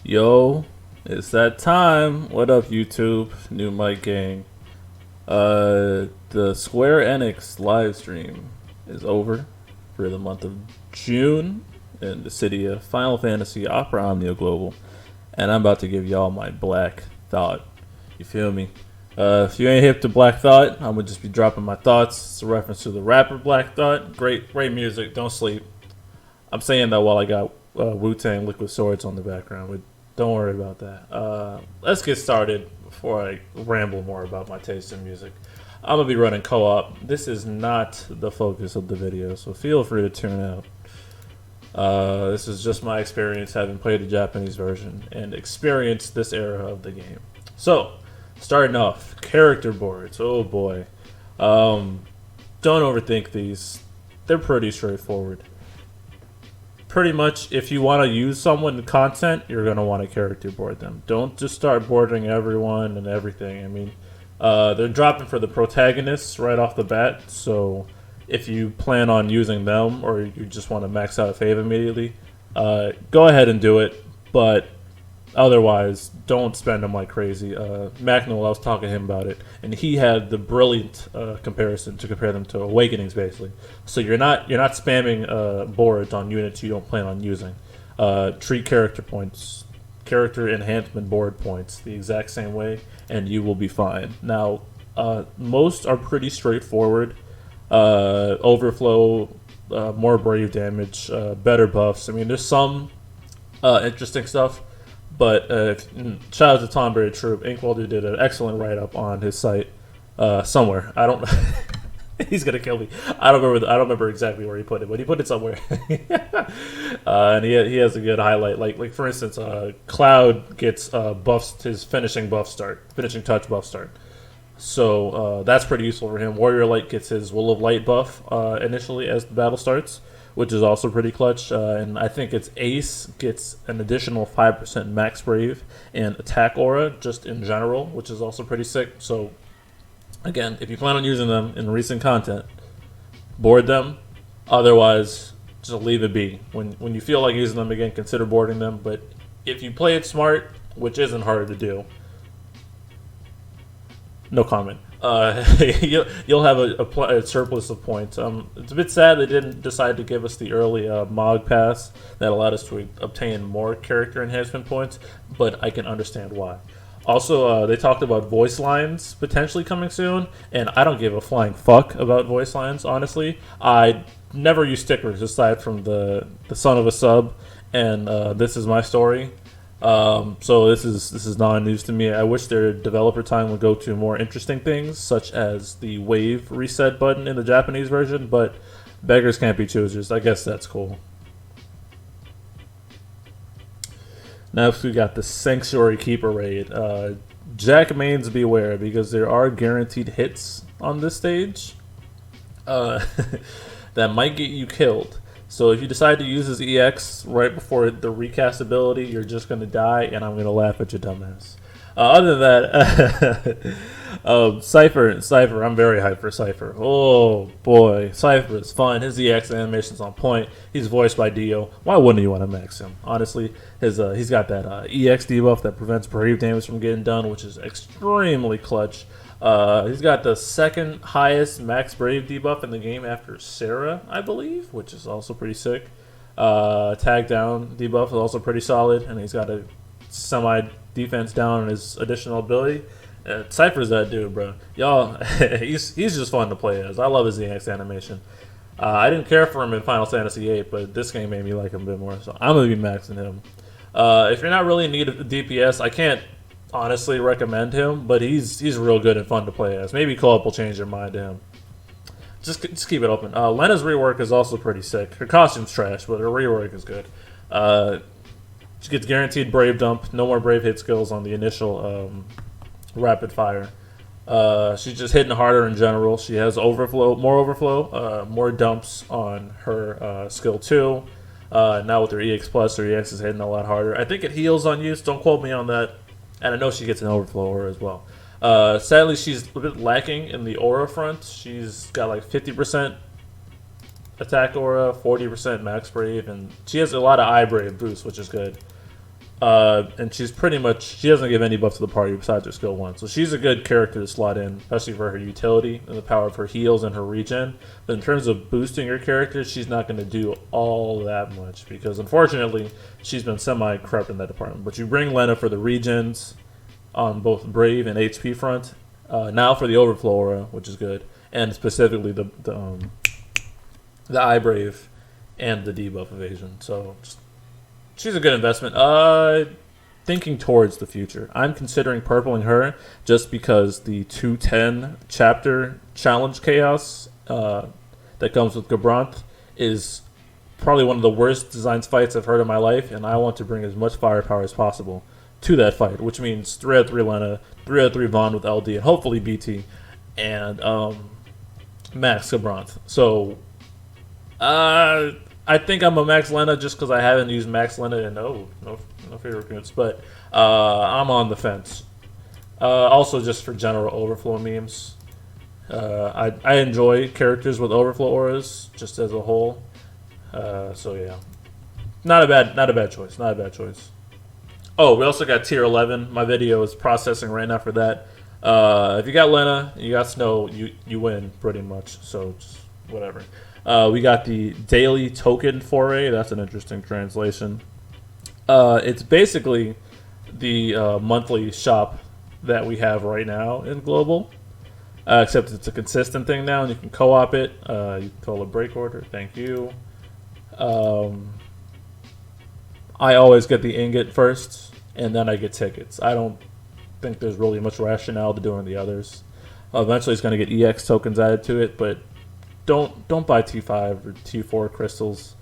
Yo, it's that time. What up, YouTube? New Mic Gang. The Square Enix live stream is over for the month of June in the city of Final Fantasy Opera Omnia Global, and I'm about to give y'all my Black Thought. You feel me? If you ain't hip to Black Thought, I'm gonna just be dropping my thoughts. It's a reference to the rapper Black Thought. Great music. Don't sleep. I'm saying that while I got Wu-Tang Liquid Swords on the background. But don't worry about that. Let's get started before I ramble more about my taste in music. I'm going to be running co-op. This is not the focus of the video, so feel free to tune out. This is just my experience having played the Japanese version and experienced this era of the game. So, starting off, character boards. Oh boy. Don't overthink these. They're pretty straightforward. Pretty much, if you want to use someone in content, you're going to want to character board them. Don't just start boarding everyone and everything. I mean, they're dropping for the protagonists right off the bat, so if you plan on using them or you just want to max out a fave immediately, go ahead and do it, but otherwise, don't spend them like crazy. Macnell, I was talking to him about it, and he had the brilliant comparison to compare them to Awakenings, basically. So you're not spamming boards on units you don't plan on using. Treat character points, character enhancement board points the exact same way, and you will be fine. Now, most are pretty straightforward. Overflow, more brave damage, better buffs. I mean, there's some interesting stuff. But shout out to Tomberry Troop. Inkwalder did an excellent write-up on his site somewhere. I don't. He's gonna kill me. I don't remember exactly where he put it, but he put it somewhere. And he has a good highlight. Like for instance, Cloud gets buffs his finishing touch buff start. So that's pretty useful for him. Warrior Light gets his Will of Light buff initially as the battle starts, which is also pretty clutch. And I think it's Ace gets an additional 5% max brave and attack aura just in general, which is also pretty sick. So again, if you plan on using them in recent content, board them. Otherwise, just leave it be. When you feel like using them again, consider boarding them. But if you play it smart, which isn't hard to do, no comment. You'll have a surplus of points. It's a bit sad they didn't decide to give us the early MOG pass that allowed us to obtain more character enhancement points, but I can understand why. Also, they talked about voice lines potentially coming soon, and I don't give a flying fuck about voice lines, honestly. I never use stickers aside from the son of a sub and This Is My Story. So this is non-news to me. I wish their developer time would go to more interesting things, such as the wave reset button in the Japanese version, but beggars can't be choosers. I guess that's cool. Now we got the Sanctuary Keeper raid. Jack mains beware, because there are guaranteed hits on this stage that might get you killed. So if you decide to use his EX right before the recast ability, you're just going to die, and I'm going to laugh at your dumbass. Other than that, Cypher, I'm very hyped for Cypher. Oh, boy. Cypher is fun. His EX animation's on point. He's voiced by Dio. Why wouldn't you want to max him? Honestly, he's got that EX debuff that prevents brave damage from getting done, which is extremely clutch. He's got the second highest max brave debuff in the game after Sarah, I believe, which is also pretty sick. Tag down debuff is also pretty solid, and he's got a semi defense down on his additional ability. Cypher's that dude, bro. Y'all, he's just fun to play as. I love his EX animation. I didn't care for him in Final Fantasy VIII, but this game made me like him a bit more, so I'm gonna be maxing him. If you're not really in need of DPS, I can't honestly recommend him, but he's real good and fun to play as. Maybe co-op will change your mind to him. Just keep it open. Lenna's rework is also pretty sick. Her costume's trash, but her rework is good. She gets guaranteed brave dump, no more brave hit skills on the initial rapid fire. She's just hitting harder in general. She has more overflow, more dumps on her skill 2. Now with her EX plus, her EX is hitting a lot harder. I think it heals on use. Don't quote me on that. And I know she gets an overflow aura as well. Sadly, she's a bit lacking in the aura front. She's got like 50% attack aura, 40% max brave, and she has a lot of eye brave boost, which is good. And she's pretty much, she doesn't give any buff to the party besides her skill 1. So she's a good character to slot in, especially for her utility and the power of her heals and her regen. But in terms of boosting her character, she's not going to do all that much because unfortunately she's been semi-corrupt in that department. But you bring Lenna for the regens on both Brave and HP front. Now for the Overflow Aura, which is good. And specifically the Eye Brave and the debuff evasion. So she's a good investment. Thinking towards the future, I'm considering purpling her just because the 210 chapter challenge chaos that comes with Gabranth is probably one of the worst designs fights I've heard in my life, and I want to bring as much firepower as possible to that fight, which means 3 out of 3 Lenna, 3 out of 3 Vaughn with LD, and hopefully BT, and Max Gabranth. So I think I'm a Max Lenna just because I haven't used Max Lenna in no favorite units, but I'm on the fence. Also, just for general overflow memes, I enjoy characters with overflow auras just as a whole. So yeah, not a bad choice. Not a bad choice. Oh, we also got tier 11. My video is processing right now for that. If you got Lenna, you got Snow, you win pretty much. So just whatever. We got the daily token foray. That's an interesting translation. It's basically the monthly shop that we have right now in Global, except it's a consistent thing now, and you can co-op it. You can call a break order. Thank you. I always get the ingot first, and then I get tickets. I don't think there's really much rationale to doing the others. Eventually, it's going to get EX tokens added to it, but don't buy T5 or T4 crystals.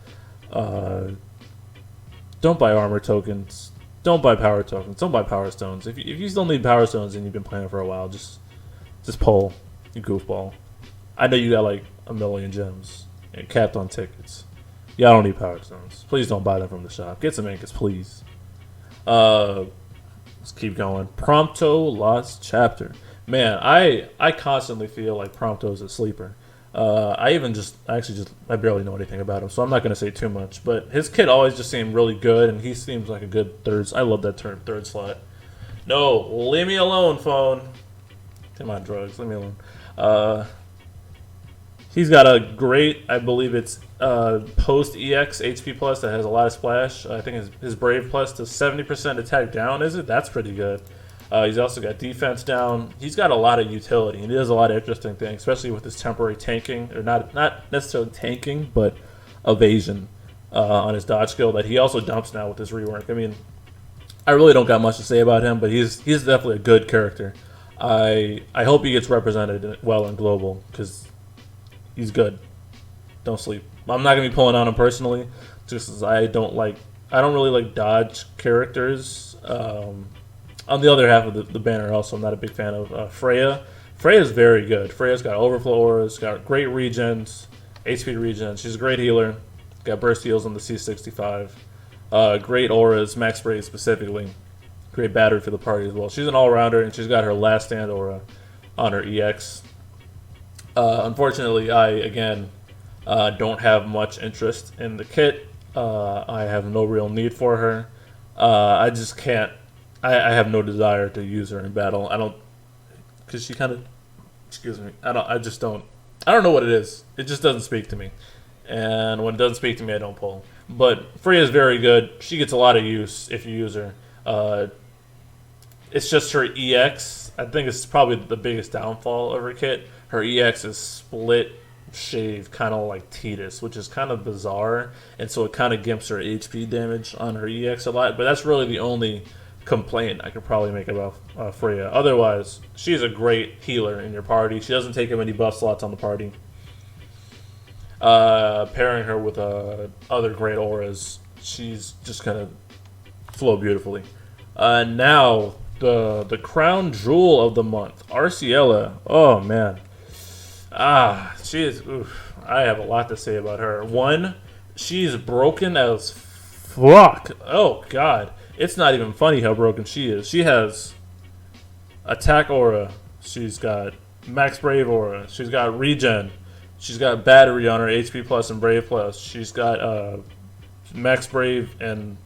Don't buy armor tokens. Don't buy power tokens. Don't buy power stones. If you still need power stones and you've been playing for a while, just pull, you goofball. I know you got like a million gems and capped on tickets. Y'all don't need power stones. Please don't buy them from the shop. Get some ingots, please. Let's keep going. Prompto Lost Chapter. Man, I constantly feel like Prompto's a sleeper. I barely know anything about him, so I'm not going to say too much. But his kit always just seemed really good, and he seems like a good third. I love that term, third slot. No, leave me alone, phone. Come on, drugs, leave me alone. He's got a great, I believe it's post EX HP plus that has a lot of splash. I think his Brave plus to 70% attack down, is it? That's pretty good. He's also got defense down. He's got a lot of utility, and he does a lot of interesting things, especially with his temporary tanking, or not necessarily tanking, but evasion on his dodge skill that he also dumps now with his rework. I mean, I really don't got much to say about him, but he's definitely a good character. I hope he gets represented well in Global, because he's good. Don't sleep. I'm not going to be pulling on him personally, just as I don't really like dodge characters. On the other half of the banner, also, I'm not a big fan of Freya. Freya's very good. Freya's got overflow auras, got great regens, HP regens. She's a great healer. Got burst heals on the C65. Great auras, max Brave specifically. Great battery for the party as well. She's an all-rounder, and she's got her last stand aura on her EX. Unfortunately, I, again, don't have much interest in the kit. I have no real need for her. I just can't. I have no desire to use her in battle. I don't, because she kind of, excuse me. I don't know what it is. It just doesn't speak to me. And when it doesn't speak to me, I don't pull. But Freya's very good. She gets a lot of use if you use her. It's just her EX. I think it's probably the biggest downfall of her kit. Her EX is split shave, kind of like Tidus, which is kind of bizarre. And so it kind of gimps her HP damage on her EX a lot. But that's really the only complaint I could probably make about Freya. Otherwise, she's a great healer in your party. She doesn't take up any buff slots on the party. Pairing her with other great auras, she's just gonna flow beautifully. Now the crown jewel of the month, Arciela. Oh man, she is. Oof, I have a lot to say about her. One, she's broken as fuck. Oh god. It's not even funny how broken she is. She has attack aura. She's got max Brave aura. She's got regen. She's got battery on her HP plus and Brave plus. She's got max Brave and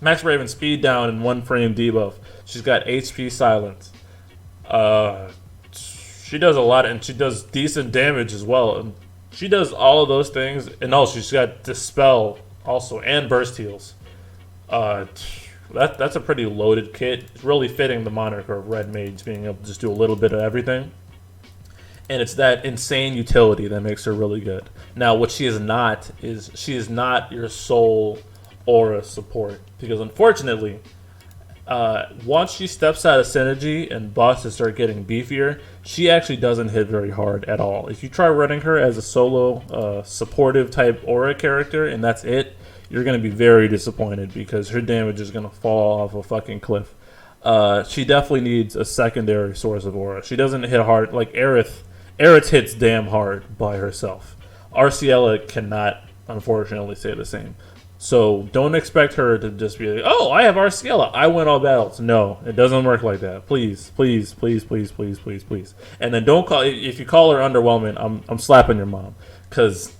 Max Raven speed down and 1 frame debuff. She's got HP silence. She does a lot, and she does decent damage as well. And she does all of those things, and also she's got Dispel also and Burst Heals. That's a pretty loaded kit. It's really fitting the moniker of Red Mage, being able to just do a little bit of everything. And it's that insane utility that makes her really good. Now, what she is not your sole aura support, because unfortunately, once she steps out of synergy and bosses start getting beefier, she actually doesn't hit very hard at all. If you try running her as a solo supportive type aura character and that's it, you're going to be very disappointed because her damage is going to fall off a fucking cliff. She definitely needs a secondary source of aura. She doesn't hit hard like Aerith. Aerith hits damn hard by herself. Arciella cannot, unfortunately, say the same. So don't expect her to just be like, oh, I have Arciella, I win all battles. No, it doesn't work like that. Please, please, please, please, please, please, please. And then don't call, if you call her underwhelming, I'm slapping your mom. Because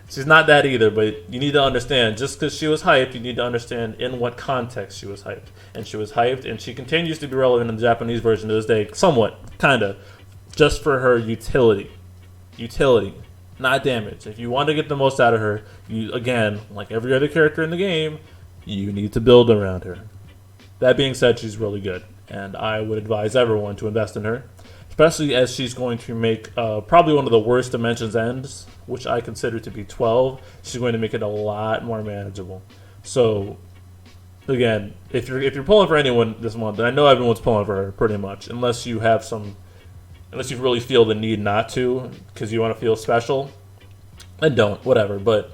she's not that either, but you need to understand, just because she was hyped, you need to understand in what context she was hyped. And she was hyped, and she continues to be relevant in the Japanese version to this day, somewhat, kind of, just for her utility. Utility. Not damage. If you want to get the most out of her, you, again, like every other character in the game, you need to build around her. That being said, she's really good, and I would advise everyone to invest in her, especially as she's going to make probably one of the worst dimensions ends, which I consider to be 12. She's going to make it a lot more manageable. So, again, if you're pulling for anyone this month, and I know everyone's pulling for her pretty much, unless you really feel the need not to, because you want to feel special, then don't, whatever. But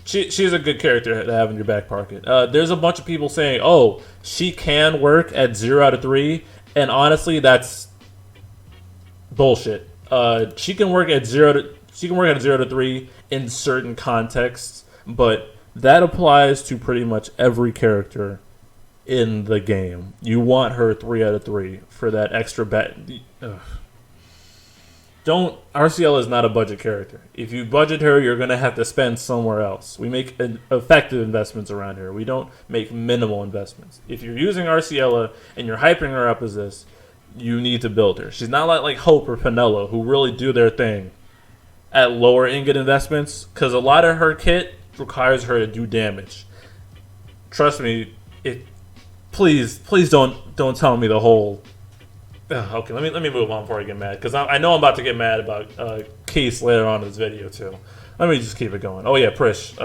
she's a good character to have in your back pocket. There's a bunch of people saying, oh, she can work at 0 out of 3, and honestly, that's bullshit. She can work at 0 to 3 in certain contexts, but that applies to pretty much every character in the game. You want her 3 out of 3 for that extra RCL is not a budget character. If you budget her, you're going to have to spend somewhere else. We make effective investments around here. We don't make minimal investments. If you're using Arciella and you're hyping her up as this, you need to build her. She's not like Hope or Penelo, who really do their thing at lower ingot investments, because a lot of her kit requires her to do damage. Trust me, please don't tell me the whole... Okay, let me move on before I get mad, because I know I'm about to get mad about Case later on in this video too. Let me just keep it going. Oh yeah, Prish.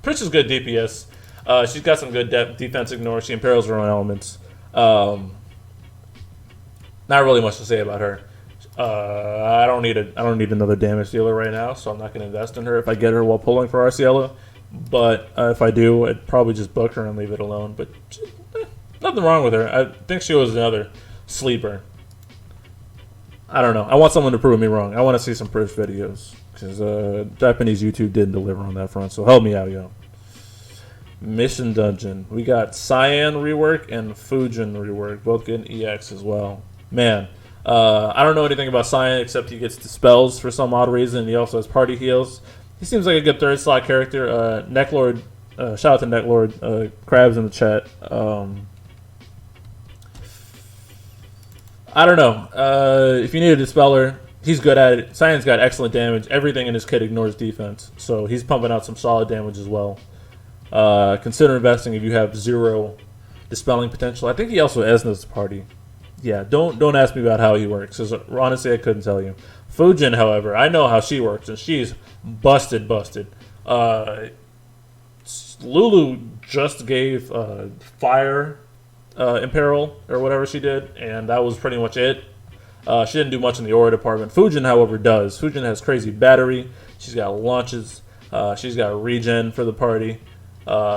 Prish is good DPS. She's got some good defense ignore. She imperils her own elements. Not really much to say about her. I don't need another damage dealer right now, so I'm not going to invest in her if I get her while pulling for Arciella. But if I do, I'd probably just book her and leave it alone. But nothing wrong with her. I think she was another sleeper. I don't know. I want someone to prove me wrong. I want to see some Prish videos, because Japanese YouTube didn't deliver on that front. So help me out, yo. Mission Dungeon. We got Cyan rework and Fujin rework. Both getting EX as well. Man, I don't know anything about Cyan except he gets dispels for some odd reason. He also has party heals. He seems like a good third slot character. Necklord, shout out to Necklord. Crabs in the chat. I don't know. If you need a dispeller, he's good at it. Cyan's got excellent damage. Everything in his kit ignores defense, so he's pumping out some solid damage as well. Consider investing if you have 0 dispelling potential. I think he also Esna's party. Yeah, don't ask me about how he works, because honestly I couldn't tell you. Fujin, however, I know how she works, and she's busted. Lulu just gave fire imperil or whatever she did, and that was pretty much it. She didn't do much in the aura department. Fujin, however, does. Fujin has crazy battery. She's got launches. She's got regen for the party.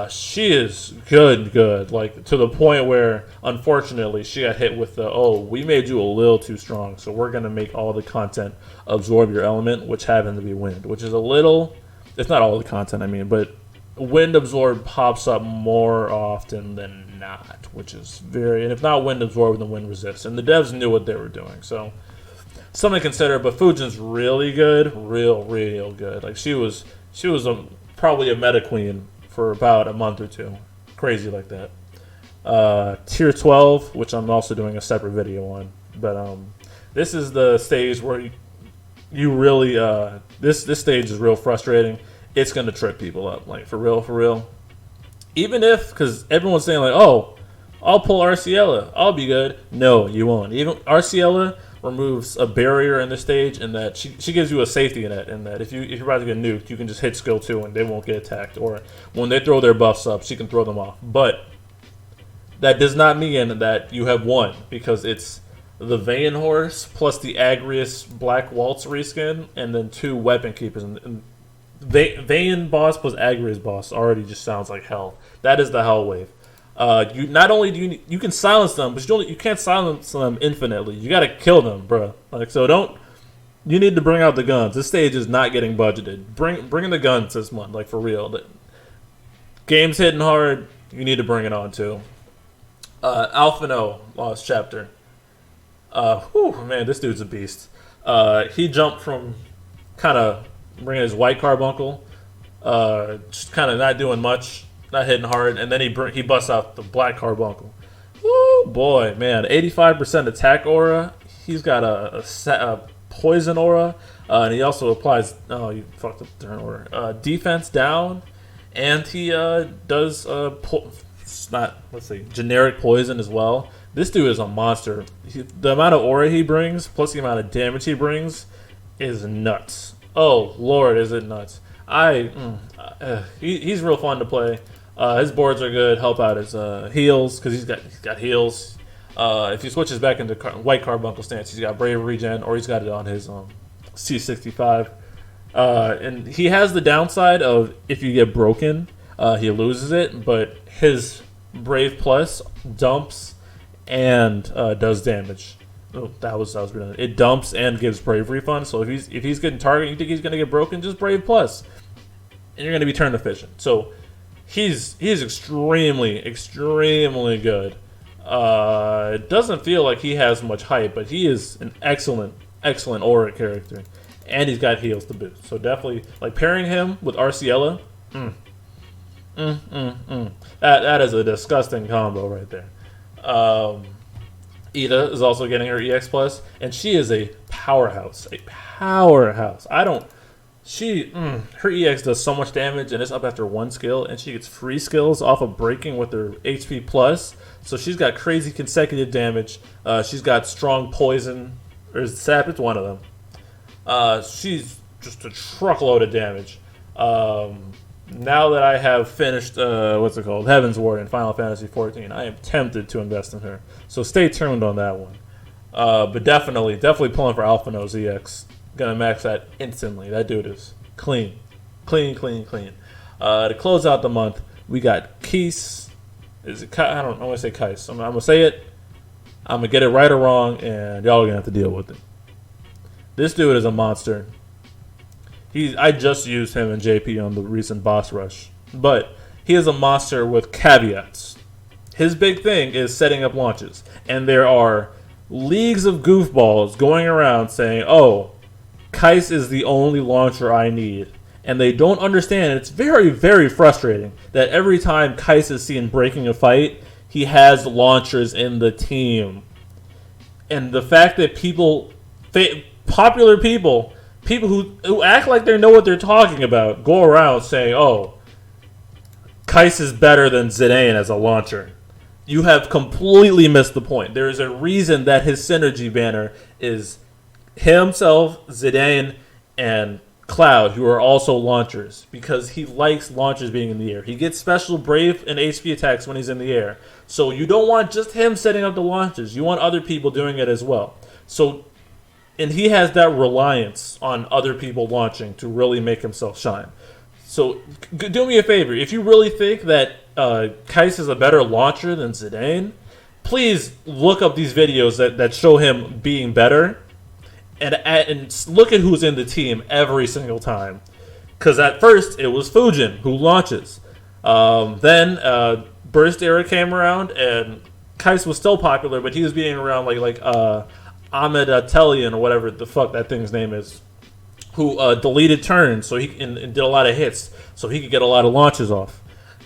She is good, like to the point where, unfortunately, she got hit with we made you a little too strong, so we're gonna make all the content absorb your element, which happened to be wind, which is a little, it's not all the content, I mean, but wind absorb pops up more often than not, which is and if not wind absorb, then wind resist, and the devs knew what they were doing, so something to consider. But Fujin's really good, real good. Like she was probably a meta queen for about a month or two. Crazy like that. Tier 12, which I'm also doing a separate video on. But this is the stage where you really this stage is real frustrating. It's gonna trip people up, like for real. Even if, because everyone's saying like, oh, I'll pull Arciella, I'll be good. No, you won't. Even Arciella removes a barrier in the stage, and that she gives you a safety net, in that if you're about to get nuked, you can just hit skill 2 and they won't get attacked. Or when they throw their buffs up, she can throw them off. But that does not mean that you have won, because it's the Vayne horse plus the Agrius Black Waltz reskin, and then 2 weapon keepers. And Vayne boss plus Agrius boss already just sounds like hell. That is the hell wave. You not only do you can silence them, but you can't silence them infinitely. You gotta kill them, bro. Like, so don't. You need to bring out the guns. This stage is not getting budgeted. Bring in the guns this month, like for real. The game's hitting hard. You need to bring it on too. Alphino lost chapter. Man, this dude's a beast. He jumped from kind of bringing his white carbuncle, just kind of not doing much, not hitting hard, and then he busts out the black carbuncle. Woo, boy, man, 85% attack aura. He's got a poison aura, and he also applies. Oh, you fucked up the turn order. Defense down, and he does generic poison as well. This dude is a monster. The amount of aura he brings, plus the amount of damage he brings, is nuts. Oh Lord, is it nuts? He's real fun to play. His boards are good. Help out his heals, because he's got heals. If he switches back into white carbuncle stance, he's got brave regen, or he's got it on his C65. And he has the downside of if you get broken, he loses it. But his brave plus dumps and does damage. Oh, that was brilliant. It dumps and gives brave refund. So if he's getting targeted, you think he's gonna get broken, just brave plus, and you're gonna be turn efficient. So he's extremely good. It doesn't feel like he has much hype, but he is an excellent aura character, and he's got heals to boot. So definitely, like, pairing him with Arciella, that is a disgusting combo right there. Ida is also getting her EX plus, and she is a powerhouse. Her EX does so much damage, and it's up after 1 skill, and she gets free skills off of breaking with her HP plus. So she's got crazy consecutive damage. She's got strong poison, or sap. It's one of them. She's just a truckload of damage. Now that I have finished, Heaven's Ward in Final Fantasy XIV, I am tempted to invest in her. So stay tuned on that one. But definitely pulling for Alphino's EX. Gonna max that instantly. That dude is clean. To close out the month, we got Keese. Is it? I want to say Keis. I'm gonna say it. I'm gonna get it right or wrong, and y'all are gonna have to deal with it. This dude is a monster. I just used him and JP on the recent boss rush, but he is a monster with caveats. His big thing is setting up launches, and there are leagues of goofballs going around saying, "Oh, Keis is the only launcher I need," and they don't understand. It's very, very frustrating that every time Keis is seen breaking a fight, he has launchers in the team, and the fact that popular people who act like they know what they're talking about, go around saying, "Oh, Keis is better than Zidane as a launcher." You have completely missed the point. There is a reason that his synergy banner is himself, Zidane, and Cloud, who are also launchers, because he likes launchers being in the air. He gets special brave and HP attacks when he's in the air. So you don't want just him setting up the launches. You want other people doing it as well. And he has that reliance on other people launching to really make himself shine. So do me a favor. If you really think that Keis is a better launcher than Zidane, please look up these videos that show him being better, and look at who's in the team every single time. Because at first, it was Fujin who launches. Then Burst Era came around, and Keis was still popular, but he was being around like Ahmed Telian, or whatever the fuck that thing's name is, who deleted turns and did a lot of hits, so he could get a lot of launches off.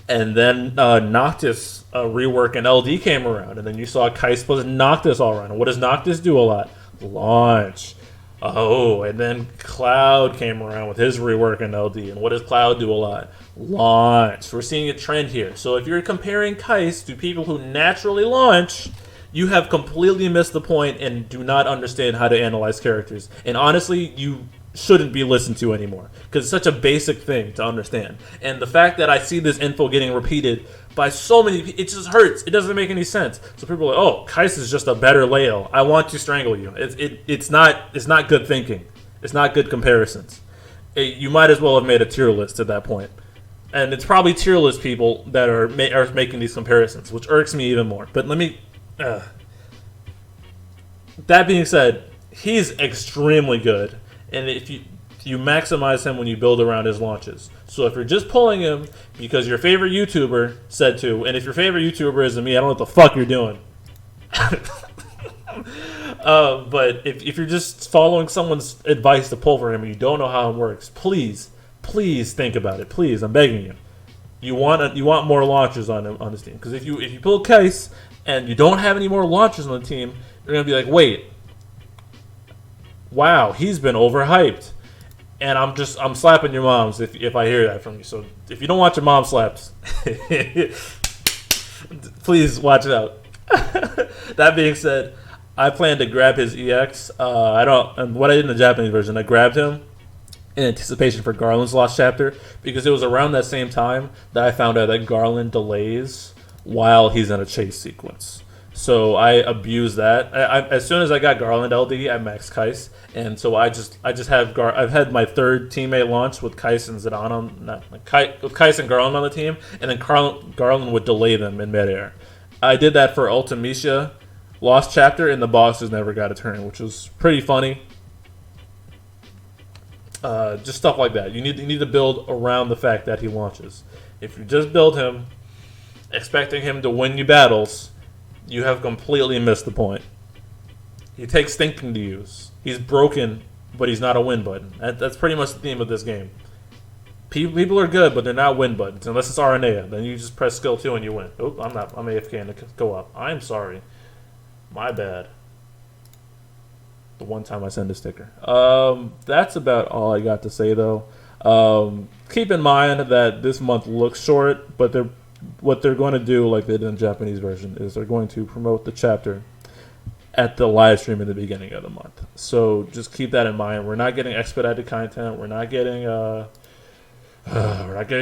And then Noctis rework and LD came around, and then you saw Kais plus Noctis all around. And what does Noctis do a lot? Launch. Oh, and then Cloud came around with his rework and LD. And what does Cloud do a lot? Launch. We're seeing a trend here. So if you're comparing Kais to people who naturally launch, you have completely missed the point and do not understand how to analyze characters. And honestly, you shouldn't be listened to anymore because it's such a basic thing to understand. And the fact that I see this info getting repeated by so many people, it just hurts. It doesn't make any sense. So people are like, oh, Kais is just a better Lael. I want to strangle you. It's not good thinking. It's not good comparisons. You might as well have made a tier list at that point. And it's probably tier list people that are making these comparisons, which irks me even more. But let me... that being said, he's extremely good. And if you maximize him when you build around his launches. So if you're just pulling him because your favorite YouTuber said to, and if your favorite YouTuber isn't me, I don't know what the fuck you're doing. But if you're just following someone's advice to pull for him and you don't know how it works, please think about it. Please, I'm begging you. You want more launches on this team, because if you pull Kais and you don't have any more launches on the team, you're gonna be like, wait, wow, he's been overhyped. And I'm slapping your moms if I hear that from you. So if you don't want your mom slapped, please watch it out. That being said, I plan to grab his EX. And what I did in the Japanese version, I grabbed him in anticipation for Garland's Lost Chapter, because it was around that same time that I found out that Garland delays while he's in a chase sequence. So I abused that. As soon as I got Garland LD, I maxed Kais, and so I just have I've had my third teammate launch with Kais and Zidane with Kais and Garland on the team, and then Garland would delay them in midair. I did that for Ultimecia Lost Chapter, and the bosses never got a turn, which was pretty funny. Just stuff like that. You need to build around the fact that he launches. If you just build him, expecting him to win you battles, you have completely missed the point. He takes thinking to use. He's broken, but he's not a win button. That's pretty much the theme of this game. People are good, but they're not win buttons. Unless it's RNA, then you just press skill 2 and you win. Oh, I'm AFK and go up. I'm sorry. My bad. The one time I send a sticker. That's about all I got to say, though. Keep in mind that this month looks short, but what they're going to do, like they did in the Japanese version, is they're going to promote the chapter at the live stream in the beginning of the month. So just keep that in mind. We're not getting expedited content. We're not getting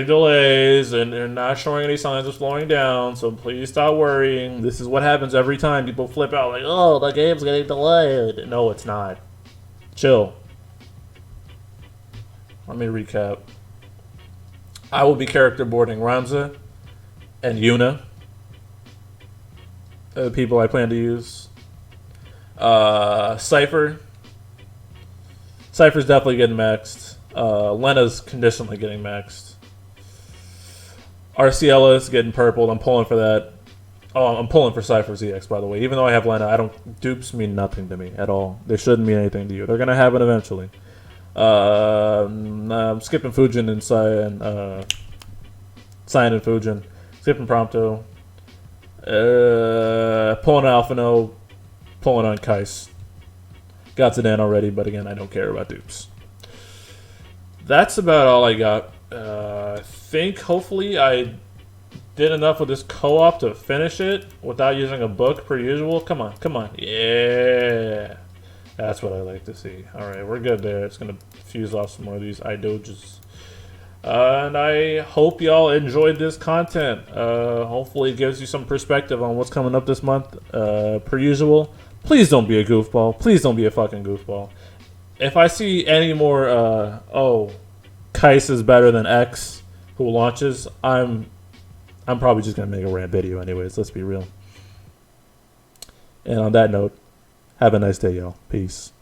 delays, and they're not showing any signs of slowing down. So please stop worrying. This is what happens every time people flip out, like, oh, the game's getting delayed. No, it's not. Chill. Let me recap. I will be character boarding Ramza and Yuna, the people I plan to use. Cypher's definitely getting maxed. Lenna's conditionally getting maxed. RCL is getting purpled. I'm pulling for that. Oh, I'm pulling for Cypher's EX, by the way. Even though I have Lenna, dupes mean nothing to me at all. They shouldn't mean anything to you. They're going to have it eventually. I'm skipping Fujin and Cyan and Fujin. Skipping Prompto. Pulling Alphino. Pulling on Kais. Got Zidane already, but again, I don't care about dupes. That's about all I got. I think hopefully I did enough with this co-op to finish it without using a book per usual. Come on. Yeah. That's what I like to see. Alright, we're good there. It's going to fuse off some more of these idoges. And I hope y'all enjoyed this content. Hopefully it gives you some perspective on what's coming up this month. Per usual, please don't be a goofball. Please don't be a fucking goofball. If I see any more, Kais is better than X who launches, I'm probably just going to make a rant video anyways. Let's be real. And on that note, have a nice day, y'all. Peace.